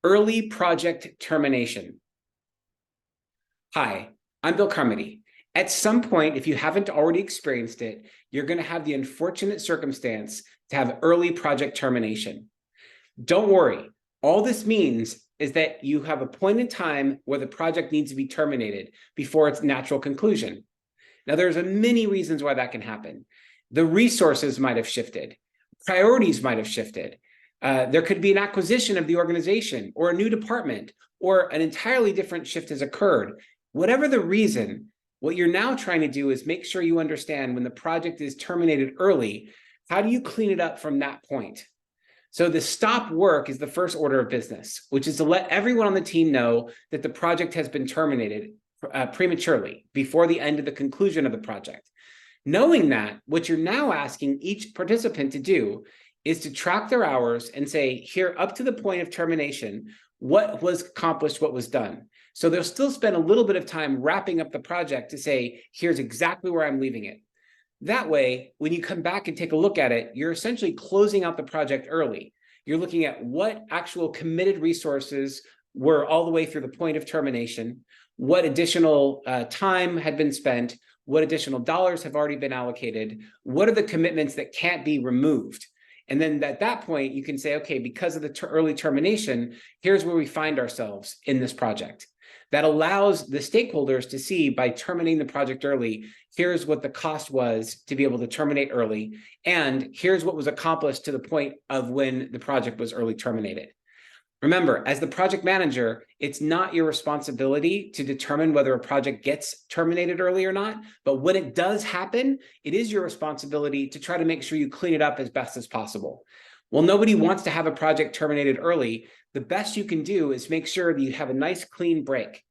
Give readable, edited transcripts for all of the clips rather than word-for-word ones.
Early project termination. Hi, I'm Bill Carmody. At some point, if you haven't already experienced it, you're going to have the unfortunate circumstance to have early project termination. Don't worry. All this means is that you have a point in time where the project needs to be terminated before its natural conclusion. Now, there's many reasons why that can happen. The resources might have shifted. Priorities might have shifted. There could be an acquisition of the organization or a new department, or an entirely different shift has occurred. Whatever the reason, what you're now trying to do is make sure you understand when the project is terminated early, how do you clean it up from that point? So the stop work is the first order of business, which is to let everyone on the team know that the project has been terminated prematurely before the end of the conclusion of the project. Knowing that, what you're now asking each participant to do is to track their hours and say, here, up to the point of termination, what was accomplished, what was done. So they'll still spend a little bit of time wrapping up the project to say, here's exactly where I'm leaving it. That way, when you come back and take a look at it, you're essentially closing out the project early. You're looking at what actual committed resources were all the way through the point of termination, what additional time had been spent, what additional dollars have already been allocated, what are the commitments that can't be removed. And then at that point, you can say, okay, because of the early termination, here's where we find ourselves in this project. That allows the stakeholders to see, by terminating the project early, here's what the cost was to be able to terminate early, and here's what was accomplished to the point of when the project was early terminated. Remember, as the project manager, it's not your responsibility to determine whether a project gets terminated early or not, but when it does happen, it is your responsibility to try to make sure you clean it up as best as possible. Well, nobody wants to have a project terminated early. The best you can do is make sure that you have a nice clean break.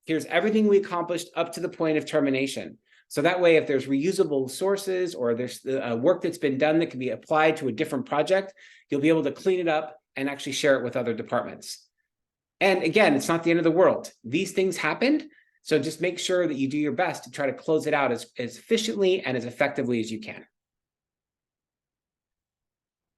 Here's everything we accomplished up to the point of termination. So that way, if there's reusable sources or there's work that's been done that can be applied to a different project, you'll be able to clean it up and actually share it with other departments. And again, it's not the end of the world. These things happened. So just make sure that you do your best to try to close it out as efficiently and as effectively as you can.